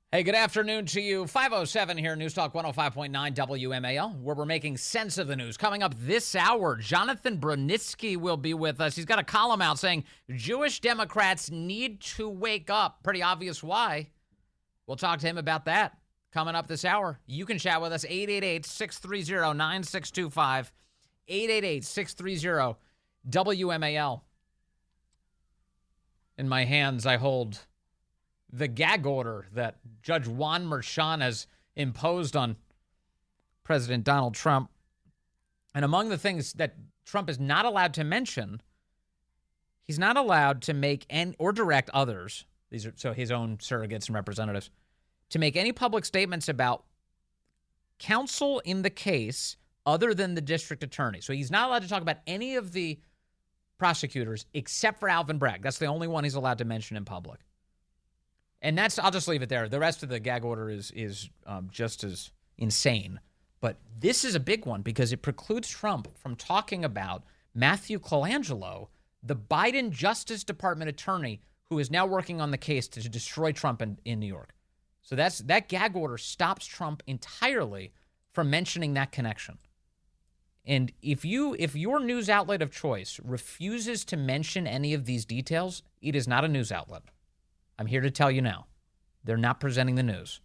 Hey, good afternoon to you. 507 here, News Talk 105.9 WMAL, where we're making sense of the news. Coming up this hour, Jonathan Bronitsky will be with us. He's got a column out saying Jewish Democrats need to wake up. Pretty obvious why. We'll talk to him about that coming up this hour. You can chat with us, 888-630-9625, 888-630-WMAL. In my hands, I hold the gag order that Judge Juan Merchan has imposed on President Donald Trump. And among the things that Trump is not allowed to mention, he's not allowed to make or direct others, these are so his own surrogates and representatives, to make any public statements about counsel in the case other than the district attorney. So he's not allowed to talk about any of the prosecutors except for Alvin Bragg. That's the only one he's allowed to mention in public. And I'll just leave it there. The rest of the gag order is just as insane. But this is a big one because it precludes Trump from talking about Matthew Colangelo, the Biden Justice Department attorney who is now working on the case to destroy Trump in New York. So that gag order stops Trump entirely from mentioning that connection. And if your news outlet of choice refuses to mention any of these details, it is not a news outlet. I'm here to tell you now, they're not presenting the news.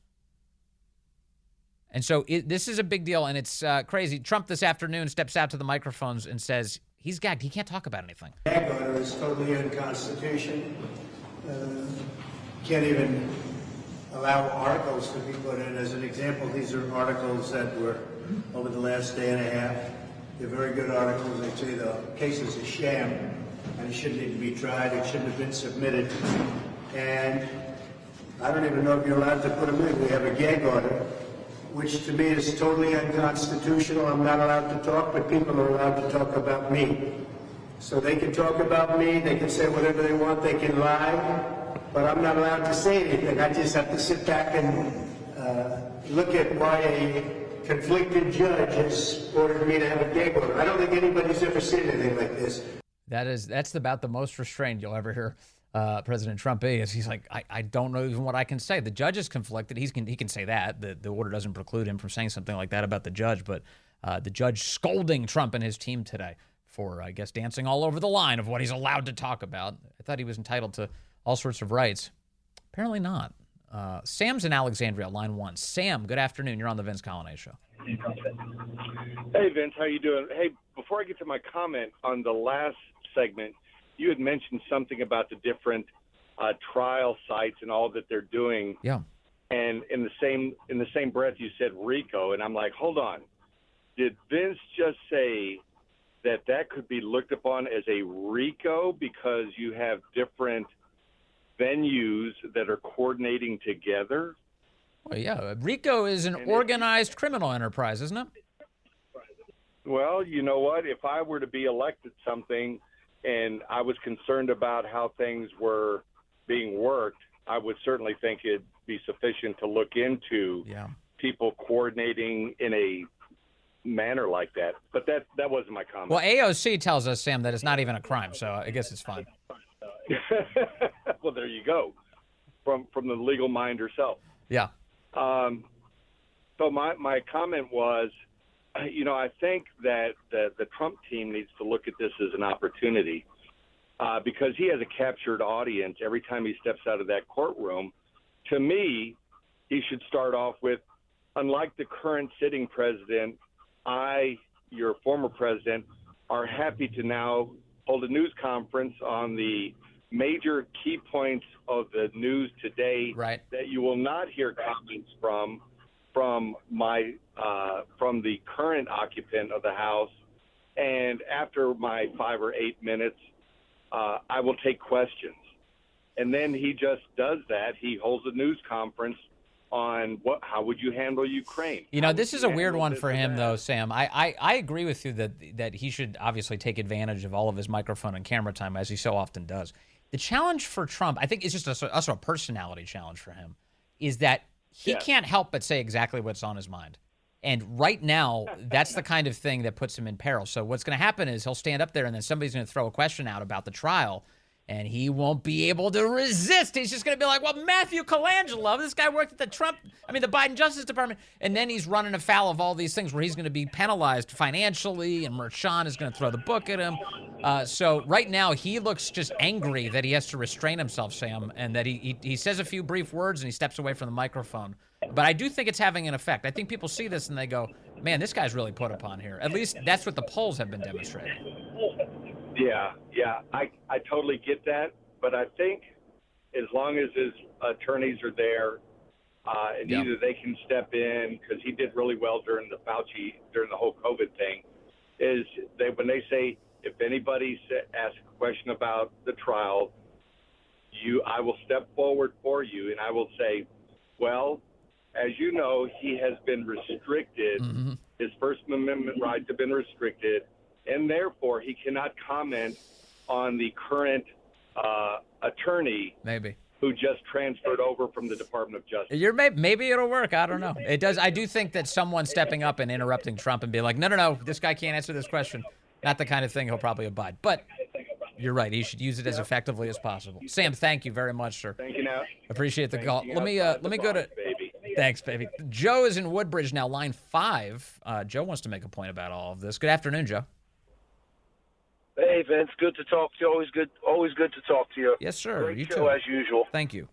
And so this is a big deal, and it's crazy. Trump this afternoon steps out to the microphones and says he's gagged. He can't talk about anything. The gag order is totally unconstitutional. Can't even allow articles to be put in. As an example, these are articles that were over the last day and a half. They're very good articles. They say the case is a sham, and it shouldn't even be tried. It shouldn't have been submitted. And I don't even know if you're allowed to put them in. We have a gag order, which to me is totally unconstitutional. I'm not allowed to talk, but people are allowed to talk about me. So they can talk about me, they can say whatever they want, they can lie, but I'm not allowed to say anything. I just have to sit back and look at why a conflicted judge has ordered me to have a gag order. I don't think anybody's ever seen anything like this. That's about the most restrained you'll ever hear President Trump be. He's like, I don't know even what I can say. The judge is conflicted. He can say that. The order doesn't preclude him from saying something like that about the judge, but the judge scolding Trump and his team today for, I guess, dancing all over the line of what he's allowed to talk about. I thought he was entitled to all sorts of rights. Apparently not. Sam's in Alexandria, line 1. Sam, good afternoon. You're on the Vince Colonnade Show. Hey, Vince, how you doing? Hey, before I get to my comment on the last segment, you had mentioned something about the different trial sites and all that they're doing. Yeah. And in the same breath, you said RICO, and I'm like, hold on. Did Vince just say that could be looked upon as a RICO because you have different venues that are coordinating together? Well, yeah. RICO is an organized criminal enterprise, isn't it? Well, you know what? If I were to be elected something and I was concerned about how things were being worked, I would certainly think it'd be sufficient to look into people coordinating in a manner like that. But that wasn't my comment. Well, AOC tells us, Sam, that it's not even a crime, so I guess it's fine. Well, there you go. From the legal mind herself. Yeah. So my comment was, I think that the Trump team needs to look at this as an opportunity because he has a captured audience every time he steps out of that courtroom. To me, he should start off with, unlike the current sitting president, your former president, are happy to now hold a news conference on the major key points of the news today that you will not hear comments from the current occupant of the House. And after my 5 or 8 minutes, I will take questions. And then he just does that. He holds a news conference on how would you handle Ukraine? This is a weird one for him, though, Sam. I agree with you that he should obviously take advantage of all of his microphone and camera time, as he so often does. The challenge for Trump, I think, is just also a personality challenge for him, is that he can't help but say exactly what's on his mind. And right now, that's the kind of thing that puts him in peril. So what's going to happen is he'll stand up there and then somebody's going to throw a question out about the trial. and he won't be able to resist. He's just going to be like, well, Matthew Colangelo, this guy worked at the Biden Justice Department. And then he's running afoul of all these things where he's going to be penalized financially, and Merchan is going to throw the book at him. So right now he looks just angry that he has to restrain himself, Sam, and that he says a few brief words and he steps away from the microphone. But I do think it's having an effect. I think people see this and they go, man, this guy's really put upon here. At least that's what the polls have been demonstrating. Yeah, I totally get that, but I think as long as his attorneys are there, and either they can step in, because he did really well during the whole COVID thing, is when they say, if anybody asks a question about the trial, I will step forward for you, and I will say, well, as you know, he has been restricted. Mm-hmm. His First Amendment rights have been restricted, and therefore he cannot comment on the current attorney who just transferred over from the Department of Justice. Maybe it'll work. I don't know. It does. I do think that someone stepping up and interrupting Trump and being like, no, this guy can't answer this question, not the kind of thing he'll probably abide. But you're right. He should use it as effectively as possible. Sam, thank you very much, sir. Thank you now. Appreciate the call. Let me go to... Baby. Thanks, baby. Joe is in Woodbridge now, line 5. Joe wants to make a point about all of this. Good afternoon, Joe. Hey, Vince. Good to talk to you. Always good to talk to you. Yes, sir. Great you show too. As usual. Thank you.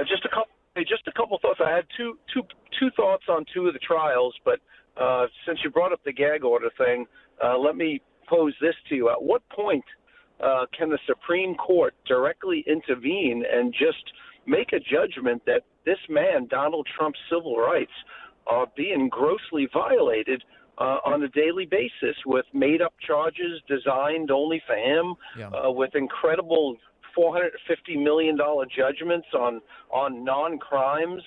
Just a couple thoughts. I had two thoughts on two of the trials, but since you brought up the gag order thing, let me pose this to you. At what point can the Supreme Court directly intervene and just make a judgment that this man, Donald Trump's civil rights, are being grossly violated on a daily basis with made-up charges designed only for him, with incredible $450 million judgments on non-crimes,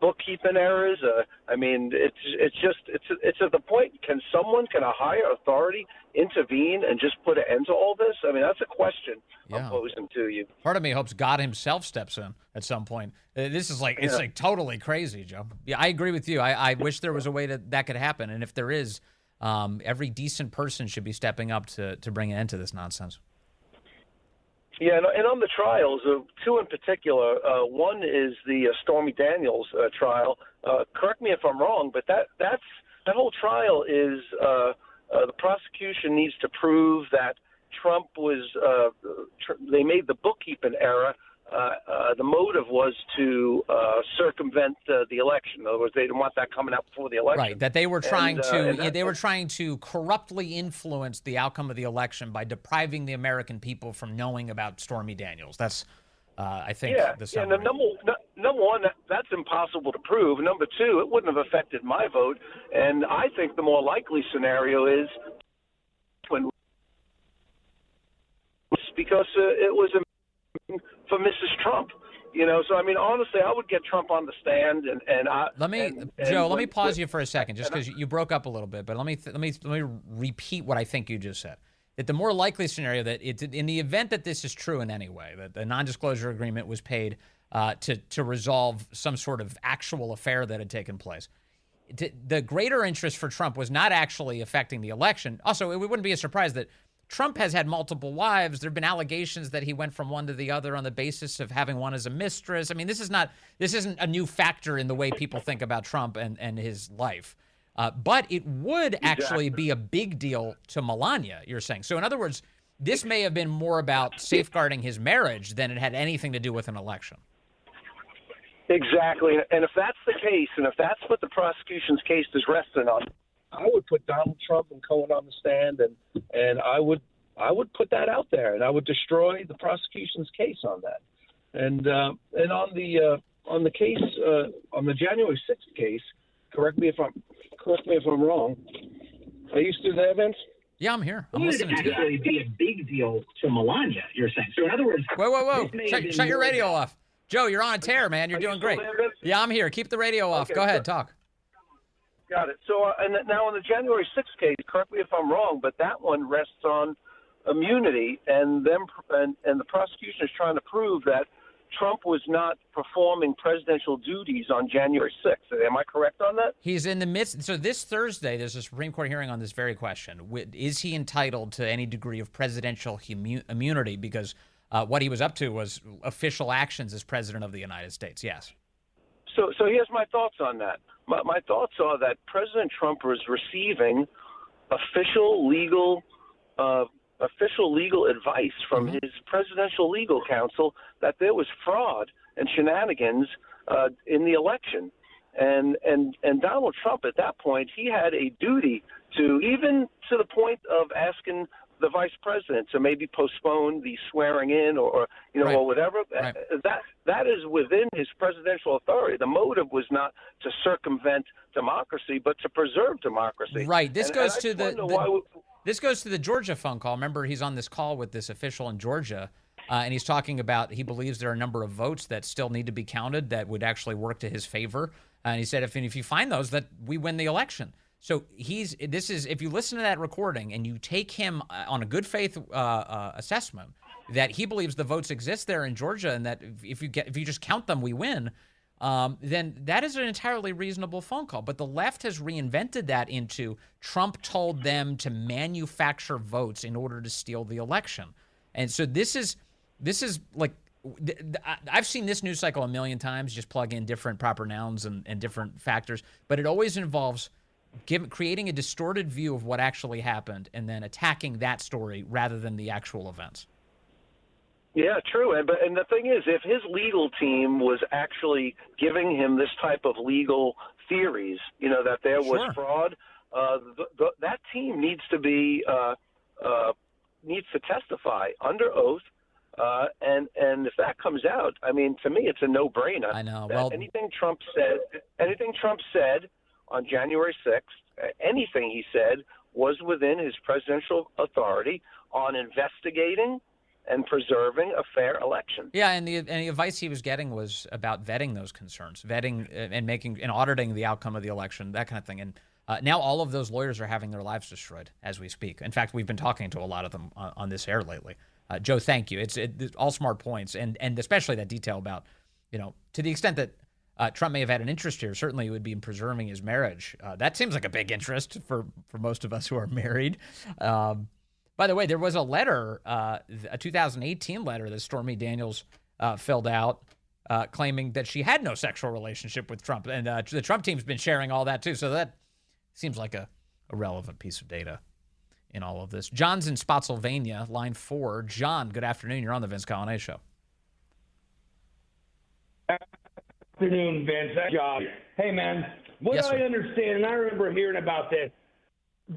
bookkeeping errors. I mean, it's at the point. Can a higher authority intervene and just put an end to all this? I mean, that's a question I'm posing to you. Part of me hopes God himself steps in at some point. This is it's like totally crazy, Joe. Yeah, I agree with you. I wish there was a way that could happen. And if there is, every decent person should be stepping up to bring an end to this nonsense. Yeah, and on the trials, two in particular. One is the Stormy Daniels trial. Correct me if I'm wrong, but that whole trial is the prosecution needs to prove that Trump was. They made the bookkeeping error. The motive was to circumvent the election. In other words, they didn't want that coming out before the election. Right, that they were trying they were trying to corruptly influence the outcome of the election by depriving the American people from knowing about Stormy Daniels. That's, I think, the summary. Number one, that's impossible to prove. Number two, it wouldn't have affected my vote. And I think the more likely scenario is because it was for Mrs. Trump, So I mean, honestly, I would get Trump on the stand, let me pause you for a second, just because you broke up a little bit. But let me repeat what I think you just said. That the more likely scenario that it's in the event that this is true in any way, that the non-disclosure agreement was paid to resolve some sort of actual affair that had taken place. The greater interest for Trump was not actually affecting the election. Also, it wouldn't be a surprise that Trump has had multiple wives. There have been allegations that he went from one to the other on the basis of having one as a mistress. I mean, this isn't a new factor in the way people think about Trump and his life. But it would actually be a big deal to Melania, you're saying. So in other words, this may have been more about safeguarding his marriage than it had anything to do with an election. Exactly. And if that's the case, and if that's what the prosecution's case is resting on, I would put Donald Trump and Cohen on the stand, and I would put that out there, and I would destroy the prosecution's case on that. And on the case on the January 6th case, correct me if I'm wrong. Are you still there, Vince? Yeah, I'm here. I'm listening to you. It would actually be a big deal to Melania, you're saying. So in other words, whoa! Shut your radio off, Joe. You're on a tear, man. You're doing great. Yeah, I'm here. Keep the radio off. Okay, Go ahead, talk. Got it. So, and now on the January 6th case, correct me if I'm wrong, but that one rests on immunity, and the prosecution is trying to prove that Trump was not performing presidential duties on January 6th. Am I correct on that? He's in the midst. So this Thursday, there's a Supreme Court hearing on this very question. Is he entitled to any degree of presidential immunity? Because what he was up to was official actions as president of the United States. Yes. So here's my thoughts on that. My thoughts are that President Trump was receiving official legal advice from his presidential legal counsel that there was fraud and shenanigans in the election. And Donald Trump, at that point, he had a duty to, even to the point of asking the vice president to maybe postpone the swearing in or Right. or whatever. Right. That is within his presidential authority. The motive was not to circumvent democracy, but to preserve democracy. Right. This And goes I to just wonder this goes to the Georgia phone call. Remember, he's on this call with this official in Georgia, and he's talking about he believes there are a number of votes that still need to be counted that would actually work to his favor. And he said, if you find those, that we win the election. So if you listen to that recording and you take him on a good faith assessment that he believes the votes exist there in Georgia and that if you just count them, we win. Then that is an entirely reasonable phone call. But the left has reinvented that into Trump told them to manufacture votes in order to steal the election. And so this is like, I've seen this news cycle a million times, just plug in different proper nouns and different factors, but it always involves creating a distorted view of what actually happened and then attacking that story rather than the actual events. Yeah, true. And the thing is, if his legal team was actually giving him this type of legal theories, that there was fraud, that team needs to testify under oath. And if that comes out, I mean, to me, it's a no-brainer. I know. Well, anything Trump said on January 6th, anything he said was within his presidential authority on investigating and preserving a fair election. Yeah, and the advice he was getting was about vetting those concerns, vetting and auditing the outcome of the election, that kind of thing. And now all of those lawyers are having their lives destroyed as we speak. In fact, we've been talking to a lot of them on this air lately. Joe, thank you. It's all smart points, and especially that detail about, to the extent that Trump may have had an interest here, certainly it would be in preserving his marriage. That seems like a big interest for most of us who are married. By the way, there was a letter, a 2018 letter that Stormy Daniels filled out claiming that she had no sexual relationship with Trump. And the Trump team's been sharing all that, too. So that seems like a relevant piece of data in all of this. John's in Spotsylvania, line 4. John, good afternoon. You're on the Vince Coglianese Show. Afternoon, Vince. Job. Hey, man. What Yes, I sir. understand, and I remember hearing about this, is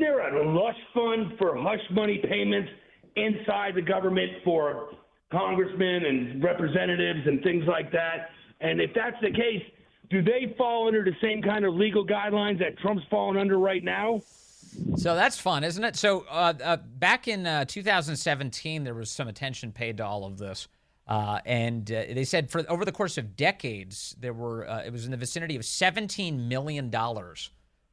there a lush fund for hush money payments inside the government for congressmen and representatives and things like that? And if that's the case, do they fall under the same kind of legal guidelines that Trump's falling under right now? So that's fun, isn't it? So back in 2017, there was some attention paid to all of this. And they said for over the course of decades, there were it was in the vicinity of $17 million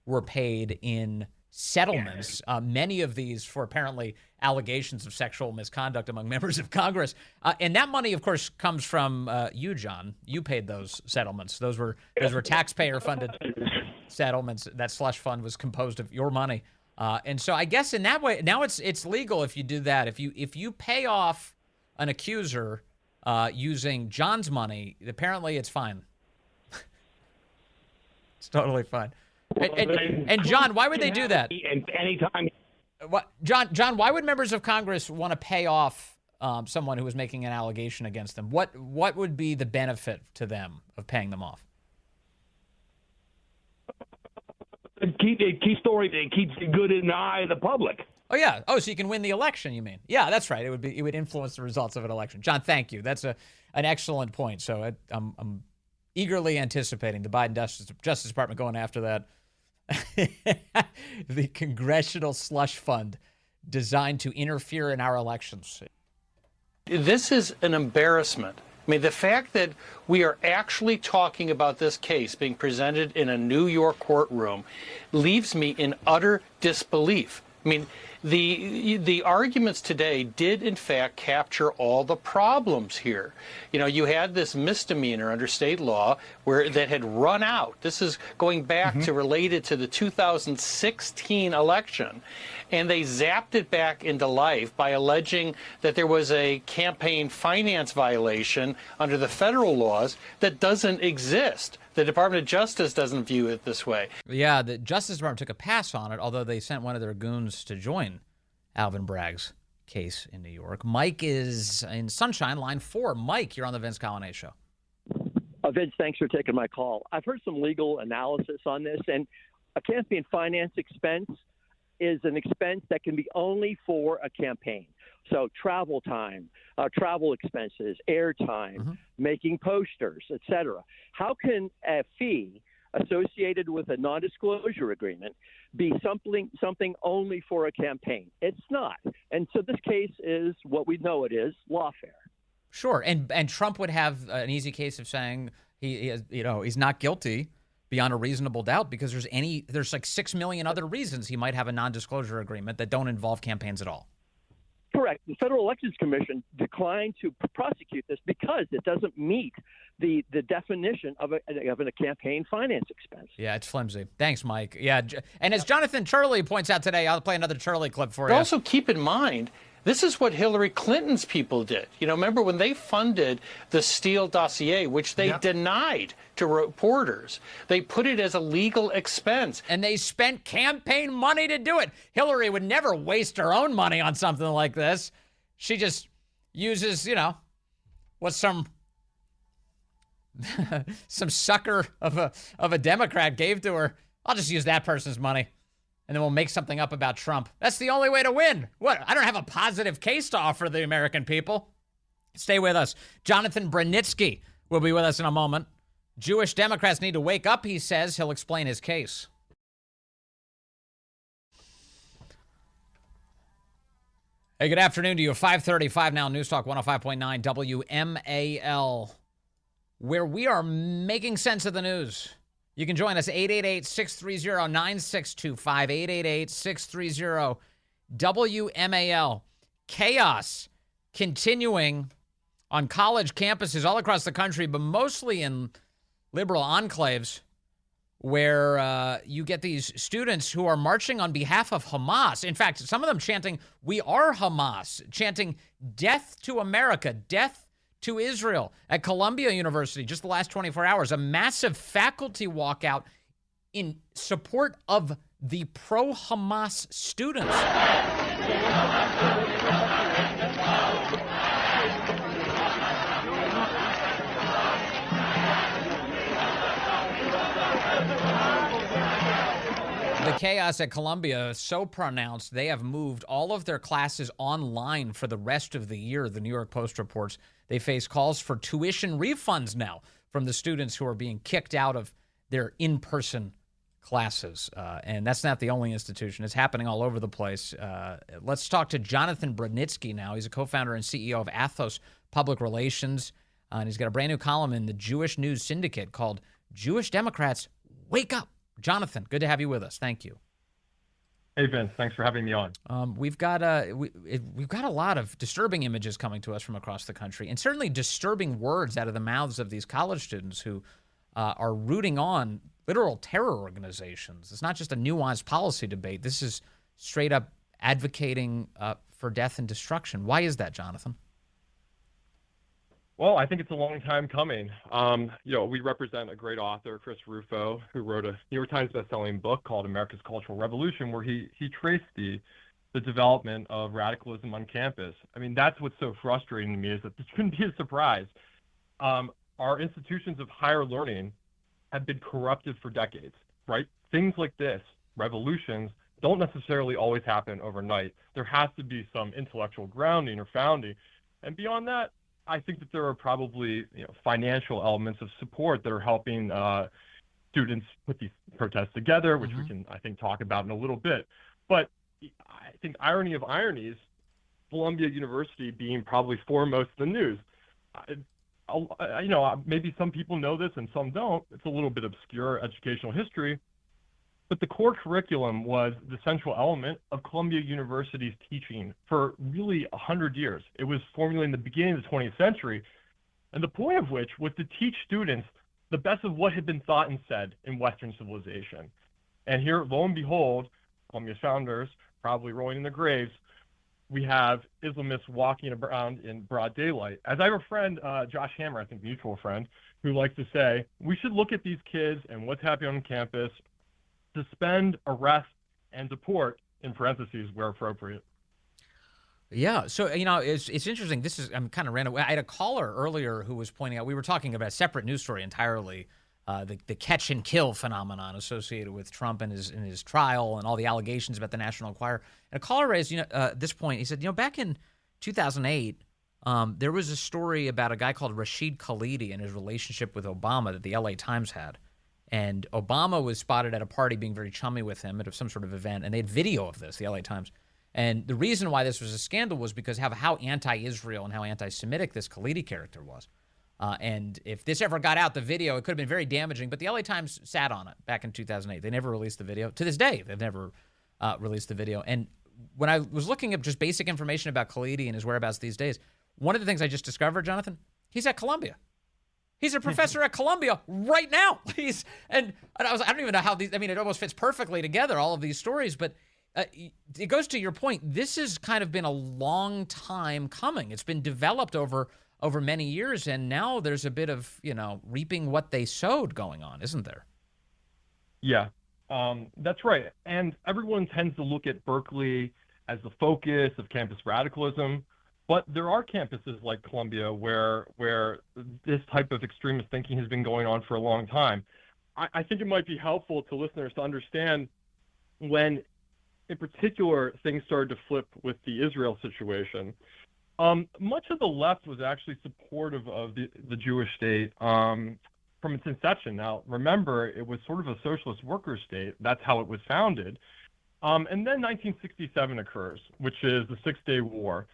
were paid in settlements, many of these for apparently allegations of sexual misconduct among members of Congress. And that money, of course, comes from you, John. You paid those settlements. Those were taxpayer-funded settlements. That slush fund was composed of your money. And so I guess in that way, now it's legal if you do that. If you pay off an accuser using John's money, apparently it's fine. It's totally fine. And John, why would they do that? And anytime. What, John, why would members of Congress want to pay off someone who was making an allegation against them? What would be the benefit to them of paying them off? Key story that keeps it good in the eye of the public. Oh yeah. Oh, so you can win the election, you mean? Yeah, that's right. It would influence the results of an election. John, thank you. That's an excellent point. So I'm eagerly anticipating the Biden Justice Department going after that. The Congressional Slush Fund designed to interfere in our elections. This is an embarrassment. I mean, the fact that we are actually talking about this case being presented in a New York courtroom leaves me in utter disbelief. I mean, the arguments today did in fact capture all the problems here. You know, you had this misdemeanor under state law that had run out. This is going back to related to the 2016 election. And they zapped it back into life by alleging that there was a campaign finance violation under the federal laws that doesn't exist. The Department of Justice doesn't view it this way. Yeah, the Justice Department took a pass on it, although they sent one of their goons to join Alvin Bragg's case in New York. Mike is in Sunshine, line 4. Mike, you're on the Vince Coglianese Show. Vince, thanks for taking my call. I've heard some legal analysis on this, and a campaign finance expense is an expense that can be only for a campaign. So travel time, travel expenses, airtime, making posters, etc. How can a fee associated with a non-disclosure agreement be something only for a campaign? It's not. And so this case is what we know it is, lawfare. Sure, and Trump would have an easy case of saying he's not guilty beyond a reasonable doubt because there's like 6 million other reasons he might have a non-disclosure agreement that don't involve campaigns at all. Correct. The Federal Elections Commission declined to prosecute this because it doesn't meet the definition of a campaign finance expense. Yeah, it's flimsy. Thanks, Mike. Yeah, and as Jonathan Turley points out today, I'll play another Turley clip for you. But also keep in mind, this is what Hillary Clinton's people did. You know, remember when they funded the Steele dossier, which they denied to reporters, they put it as a legal expense. And they spent campaign money to do it. Hillary would never waste her own money on something like this. She just uses, what some sucker of a Democrat gave to her. I'll just use that person's money. And then we'll make something up about Trump. That's the only way to win. What? I don't have a positive case to offer the American people. Stay with us. Jonathan Bronitsky will be with us in a moment. Jewish Democrats need to wake up, he says. He'll explain his case. Hey, good afternoon to you. 5:35 now, News Talk 105.9 WMAL, where we are making sense of the news. You can join us, 888-630-9625, 888-630-WMAL. Chaos continuing on college campuses all across the country, but mostly in liberal enclaves, where you get these students who are marching on behalf of Hamas. In fact, some of them chanting, "We are Hamas," chanting, "Death to America, death to Israel." At Columbia University, just the last 24 hours, a massive faculty walkout in support of the pro-Hamas students. The chaos at Columbia is so pronounced, they have moved all of their classes online for the rest of the year, the New York Post reports. They face calls for tuition refunds now from the students who are being kicked out of their in-person classes. And that's not the only institution. It's happening all over the place. Let's talk to Jonathan Bronitsky now. He's a co-founder and CEO of Athos Public Relations. And he's got a brand new column in the Jewish News Syndicate called Jewish Democrats Wake Up. Jonathan, good to have you with us. Thank you. Hey, Vince. Thanks for having me on. We've got a lot of disturbing images coming to us from across the country, and certainly disturbing words out of the mouths of these college students who are rooting on literal terror organizations. It's not just a nuanced policy debate. This is straight up advocating for death and destruction. Why is that, Jonathan? Well, I think it's a long time coming. We represent a great author, Chris Rufo, who wrote a New York Times bestselling book called America's Cultural Revolution, where he traced the development of radicalism on campus. I mean, that's what's so frustrating to me, is that this shouldn't be a surprise. Our institutions of higher learning have been corrupted for decades, right? Things like this, revolutions, don't necessarily always happen overnight. There has to be some intellectual grounding or founding. And beyond that, I think that there are probably financial elements of support that are helping students put these protests together, which we can, I think, talk about in a little bit. But I think irony of ironies, Columbia University being probably foremost in the news. Maybe some people know this and some don't. It's a little bit obscure educational history. but the core curriculum was the central element of Columbia University's teaching for really 100 years. It was formulated in the beginning of the 20th century, and the point of which was to teach students the best of what had been thought and said in Western civilization. And here, lo and behold, Columbia's founders probably rolling in their graves, we have Islamists walking around in broad daylight. As I have a friend, Josh Hammer, I think mutual friend, who likes to say, we should look at these kids and what's happening on campus, suspend, arrest, and deport, in parentheses, where appropriate. Yeah, so, it's interesting. I'm kind of random. I had a caller earlier who was pointing out, we were talking about a separate news story entirely, the catch and kill phenomenon associated with Trump and his trial and all the allegations about the National Enquirer. And a caller raised, at this point, he said, back in 2008, there was a story about a guy called Rashid Khalidi and his relationship with Obama that the LA Times had. And Obama was spotted at a party being very chummy with him at some sort of event, and they had video of this, the LA Times. And the reason why this was a scandal was because of how anti-Israel and how anti-Semitic this Khalidi character was. And if this ever got out, the video, it could have been very damaging. But the LA Times sat on it back in 2008. They never released the video. To this day, they've never released the video. And when I was looking up just basic information about Khalidi and his whereabouts these days, one of the things I just discovered, Jonathan, he's at Columbia. He's a professor at Columbia right now. I don't even know how these. I mean, it almost fits perfectly together, all of these stories. But it goes to your point. This has kind of been a long time coming. It's been developed over many years, and now there's a bit of reaping what they sowed going on, isn't there? Yeah, that's right. And everyone tends to look at Berkeley as the focus of campus radicalism. But there are campuses like Columbia where this type of extremist thinking has been going on for a long time. I think it might be helpful to listeners to understand when, in particular, things started to flip with the Israel situation. Much of the left was actually supportive of the Jewish state from its inception. Now, remember, it was sort of a socialist worker state. That's how it was founded. And then 1967 occurs, which is the Six-Day War.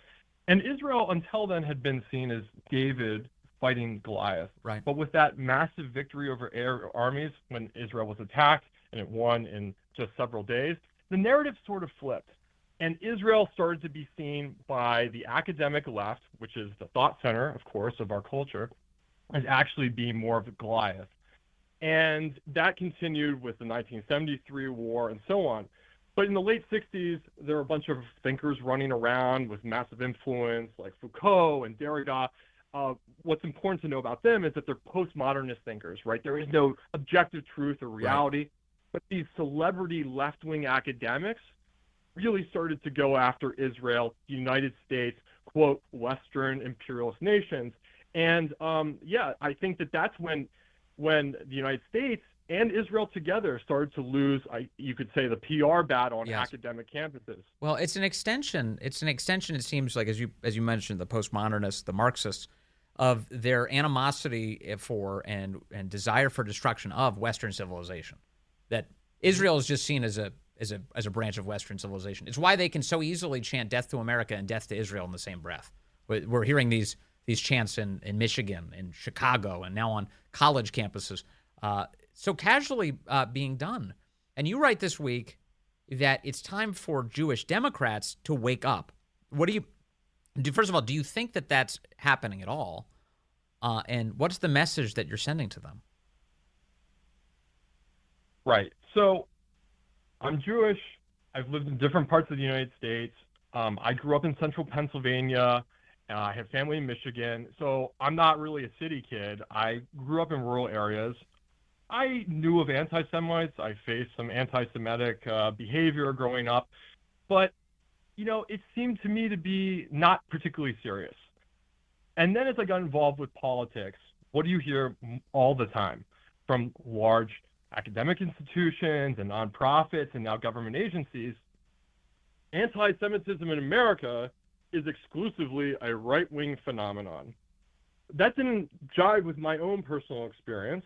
And Israel, until then, had been seen as David fighting Goliath. Right. But with that massive victory over air armies, when Israel was attacked and it won in just several days, the narrative sort of flipped. And Israel started to be seen by the academic left, which is the thought center, of course, of our culture, as actually being more of a Goliath. And that continued with the 1973 war and so on. But in the late 60s, there were a bunch of thinkers running around with massive influence, like Foucault and Derrida. What's important to know about them is that they're postmodernist thinkers, right? There is no objective truth or reality. Right. But these celebrity left-wing academics really started to go after Israel, the United States, quote, Western imperialist nations. And I think that's when the United States and Israel together started to lose, you could say, the PR battle on academic campuses. Well, it's an extension. It seems like, as you mentioned, the postmodernists, the Marxists, of their animosity for and desire for destruction of Western civilization. That Israel is just seen as a branch of Western civilization. It's why they can so easily chant "Death to America" and "Death to Israel" in the same breath. We're hearing these chants in Michigan, in Chicago, and now on college campuses. So casually being done. And you write this week that it's time for Jewish Democrats to wake up. First of all, do you think that that's happening at all? And what's the message that you're sending to them? Right. So I'm Jewish. I've lived in different parts of the United States. I grew up in central Pennsylvania. I have family in Michigan. So I'm not really a city kid. I grew up in rural areas. I knew of anti-Semites. I faced some anti-Semitic behavior growing up. But, it seemed to me to be not particularly serious. And then as I got involved with politics, what do you hear all the time from large academic institutions and nonprofits and now government agencies? Anti-Semitism in America is exclusively a right-wing phenomenon. That didn't jive with my own personal experience.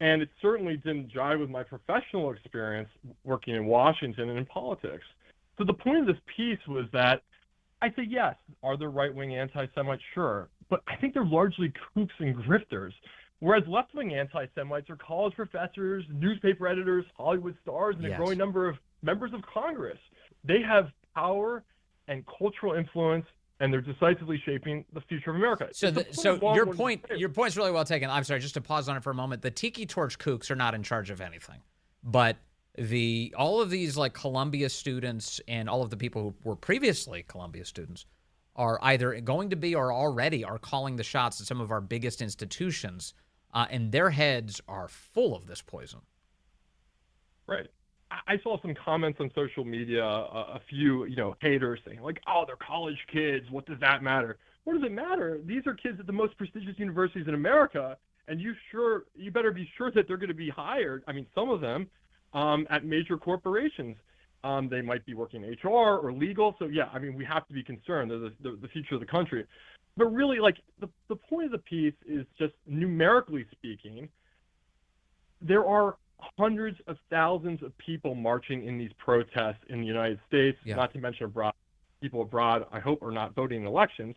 And it certainly didn't jive with my professional experience working in Washington and in politics. So the point of this piece was that I say, yes, are there right-wing anti-Semites? Sure. But I think they're largely kooks and grifters Whereas left-wing anti-Semites are college professors, newspaper editors, Hollywood stars, and a growing number of members of Congress. They have power and cultural influence, and they're decisively shaping the future of America. So your point's really well taken. I'm sorry, just to pause on it for a moment. The Tiki Torch kooks are not in charge of anything, but all of these like Columbia students and all of the people who were previously Columbia students are either going to be or already are calling the shots at some of our biggest institutions, and their heads are full of this poison. Right. I saw some comments on social media, a few, haters saying like, oh, they're college kids. What does that matter? What does it matter? These are kids at the most prestigious universities in America, and you better be sure that they're going to be hired. I mean, some of them at major corporations. They might be working in HR or legal. So, yeah, I mean, we have to be concerned. They're the future of the country. But really, like, the point of the piece is just numerically speaking, there are hundreds of thousands of people marching in these protests in the United States, not to mention abroad. People abroad, I hope, are not voting in elections.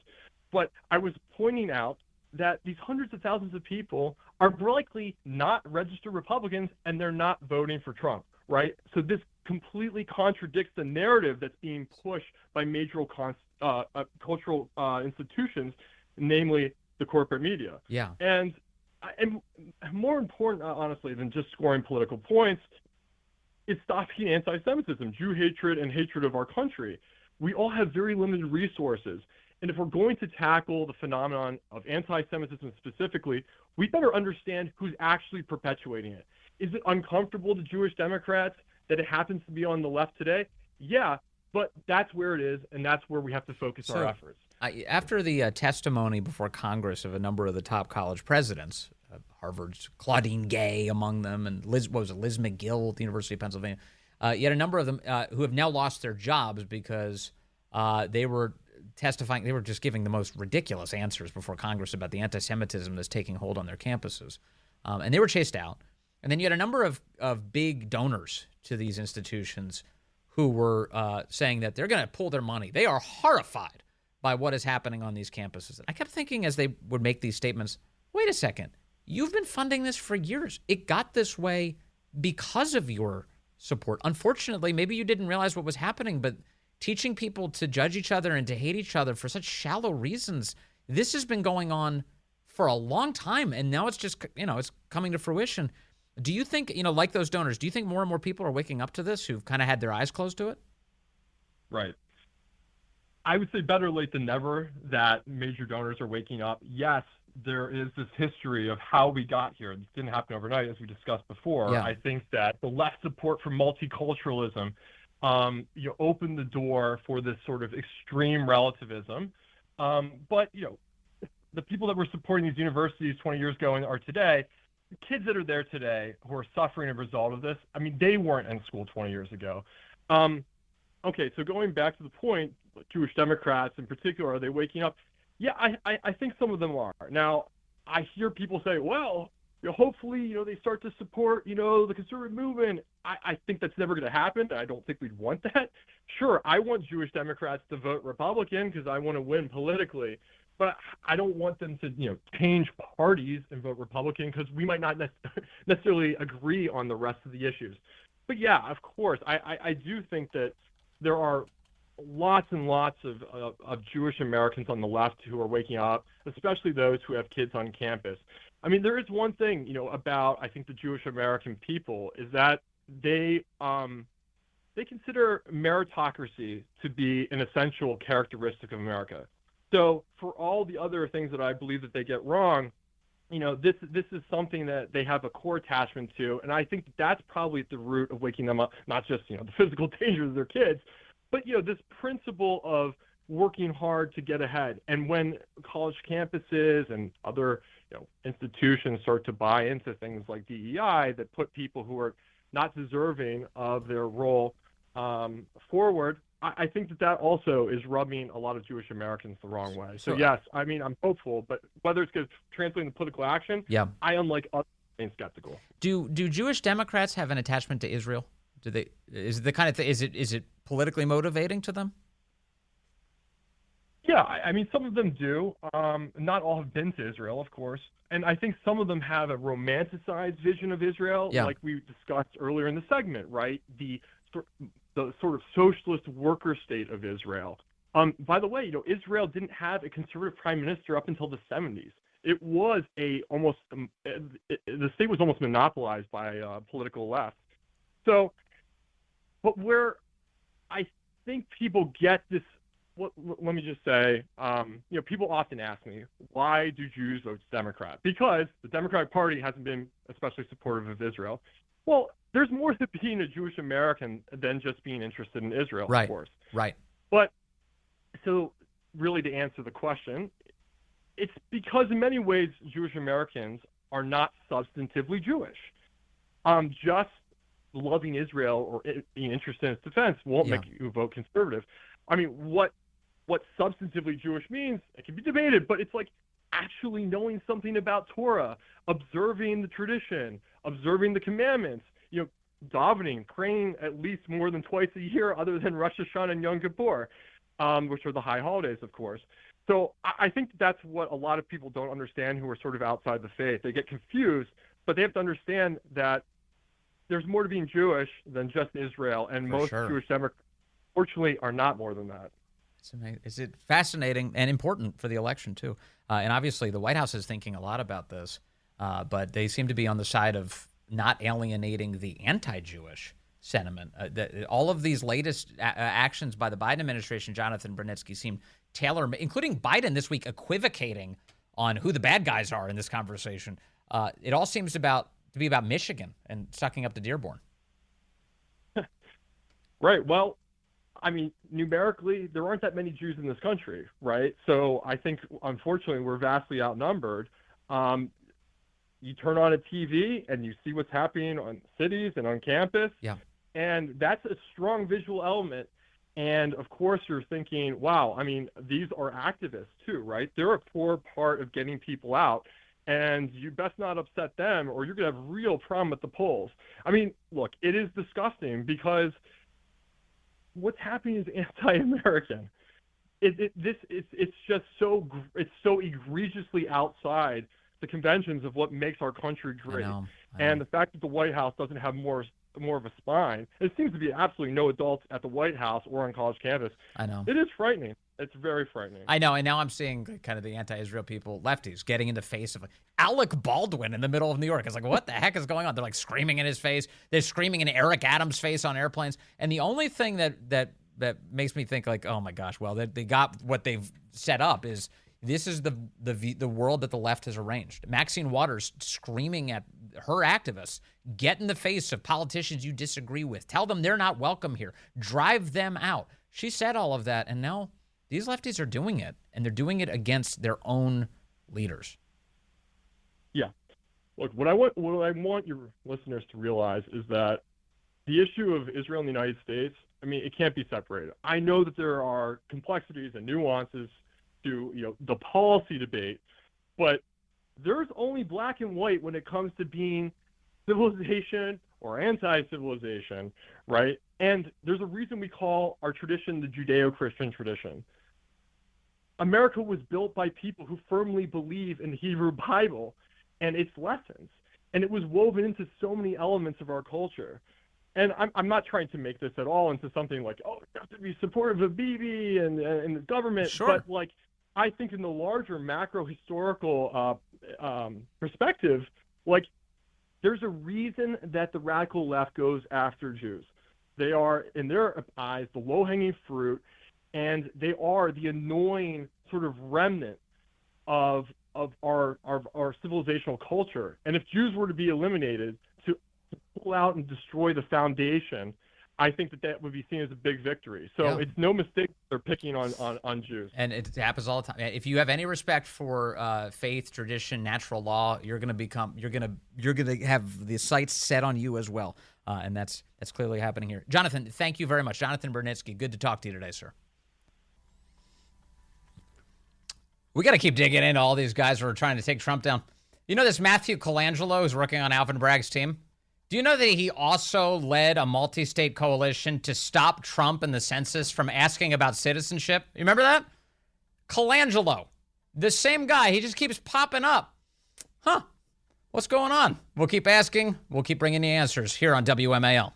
But I was pointing out that these hundreds of thousands of people are likely not registered Republicans, and they're not voting for Trump, right? So this completely contradicts the narrative that's being pushed by major cultural institutions, namely the corporate media. Yeah. And more important, honestly, than just scoring political points, is stopping anti-Semitism, Jew hatred, and hatred of our country. We all have very limited resources. And if we're going to tackle the phenomenon of anti-Semitism specifically, we better understand who's actually perpetuating it. Is it uncomfortable to Jewish Democrats that it happens to be on the left today? Yeah, but that's where it is, and that's where we have to focus our efforts. After the testimony before Congress of a number of the top college presidents, Harvard's Claudine Gay among them, and Liz McGill at the University of Pennsylvania, you had a number of them who have now lost their jobs because they were testifying. They were just giving the most ridiculous answers before Congress about the anti-Semitism that's taking hold on their campuses. And they were chased out. And then you had a number of big donors to these institutions who were saying that they're going to pull their money. They are horrified by what is happening on these campuses. And I kept thinking as they would make these statements, wait a second, you've been funding this for years. It got this way because of your support. Unfortunately, maybe you didn't realize what was happening, but teaching people to judge each other and to hate each other for such shallow reasons, this has been going on for a long time, and now it's just, it's coming to fruition. Do you think, like those donors, do you think more and more people are waking up to this who've kind of had their eyes closed to it? Right. I would say better late than never that major donors are waking up. Yes, there is this history of how we got here. This didn't happen overnight, as we discussed before. Yeah. I think that the left support for multiculturalism opened the door for this sort of extreme relativism. But the people that were supporting these universities 20 years ago and are today, the kids that are there today who are suffering as a result of this, I mean, they weren't in school 20 years ago. Okay, so going back to the point, Jewish Democrats in particular, are they waking up? Yeah, I think some of them are. Now, I hear people say, well, hopefully, they start to support, the conservative movement. I think that's never going to happen. I don't think we'd want that. Sure, I want Jewish Democrats to vote Republican because I want to win politically. But I don't want them to, change parties and vote Republican because we might not necessarily agree on the rest of the issues. But yeah, of course, I do think that there are lots and lots of Jewish Americans on the left who are waking up, especially those who have kids on campus. I mean, there is one thing, about, I think, the Jewish American people is that they consider meritocracy to be an essential characteristic of America. So for all the other things that I believe that they get wrong, this is something that they have a core attachment to. And I think that's probably at the root of waking them up, not just, the physical dangers of their kids, but, this principle of working hard to get ahead. And when college campuses and other, institutions start to buy into things like DEI that put people who are not deserving of their role forward, I think that also is rubbing a lot of Jewish Americans the wrong way. So yes, I mean, I'm hopeful, but whether it's going to translate into political action, I, unlike others, remain skeptical. Do Jewish Democrats have an attachment to Israel? Do they? Is it the kind of thing? Is it politically motivating to them? Yeah, I mean, some of them do. Not all have been to Israel, of course. And I think some of them have a romanticized vision of Israel, like we discussed earlier in the segment, right? The sort of socialist worker state of Israel. By the way, Israel didn't have a conservative prime minister up until the 70s. It was the state was almost monopolized by political left. So, but where I think people get this, let me just say, people often ask me, why do Jews vote Democrat? Because the Democratic Party hasn't been especially supportive of Israel. Well, there's more to being a Jewish American than just being interested in Israel, of course. Right. But so really to answer the question, it's because in many ways Jewish Americans are not substantively Jewish. Just loving Israel or being interested in its defense won't make you vote conservative. I mean, what substantively Jewish means, it can be debated, but it's like actually knowing something about Torah, observing the tradition, observing the commandments, davening, praying at least more than twice a year other than Rosh Hashanah and Yom Kippur, which are the high holidays, of course. So I think that's what a lot of people don't understand who are sort of outside the faith. They get confused, but they have to understand that there's more to being Jewish than just Israel, and most Jewish Democrats, fortunately, are not more than that. Is it fascinating and important for the election, too? And obviously, the White House is thinking a lot about this, but they seem to be on the side of not alienating the anti-Jewish sentiment. All of these latest actions by the Biden administration, Jonathan Bronitsky, seem tailored, including Biden this week equivocating on who the bad guys are in this conversation. It all seems to be about Michigan and sucking up to Dearborn. Right. Well, I mean, numerically, there aren't that many Jews in this country, right? So I think, unfortunately, we're vastly outnumbered. You turn on a TV and you see what's happening on cities and on campus. Yeah. And that's a strong visual element. And, of course, you're thinking, wow, I mean, these are activists, too, right? They're a core part of getting people out. And you best not upset them or you're going to have a real problem at the polls. I mean, look, it is disgusting because what's happening is anti-American. It's just so egregiously outside the conventions of what makes our country great. I know. And the fact that the White House doesn't have more of a spine, it seems to be absolutely no adults at the White House or on college campus. I know. It is frightening. It's very frightening. I know, and now I'm seeing kind of the anti-Israel people, lefties, getting in the face of Alec Baldwin in the middle of New York. It's like, what the heck is going on? They're like screaming in his face. They're screaming in Eric Adams' face on airplanes. And the only thing that makes me think like, oh my gosh, well, they got what they've set up is this is the world that the left has arranged. Maxine Waters screaming at her activists, get in the face of politicians you disagree with. Tell them they're not welcome here. Drive them out. She said all of that, and now these lefties are doing it, and they're doing it against their own leaders. Yeah. Look, what I want your listeners to realize is that the issue of Israel and the United States, I mean, it can't be separated. I know that there are complexities and nuances to the policy debate, but there's only black and white when it comes to being civilization or anti-civilization, right? And there's a reason we call our tradition the Judeo-Christian tradition. America was built by people who firmly believe in the Hebrew Bible and its lessons, and it was woven into so many elements of our culture. And I'm not trying to make this at all into something like, oh, you have to be supportive of Bibi and the government. Sure. But like, I think in the larger macro historical perspective, like, there's a reason that the radical left goes after Jews. They are, in their eyes, the low-hanging fruit, and they are the annoying sort of remnant of our civilizational culture. And if Jews were to be eliminated, to pull out and destroy the foundation, I think that would be seen as a big victory. So It's no mistake they're picking on Jews. And it happens all the time. If you have any respect for faith, tradition, natural law, you're gonna have the sights set on you as well. And that's clearly happening here. Jonathan, thank you very much. Jonathan Bronitsky, good to talk to you today, sir. We got to keep digging into all these guys who are trying to take Trump down. You know this Matthew Colangelo who's working on Alvin Bragg's team? Do you know that he also led a multi-state coalition to stop Trump and the census from asking about citizenship? You remember that? Colangelo. The same guy. He just keeps popping up. Huh. What's going on? We'll keep asking. We'll keep bringing the answers here on WMAL.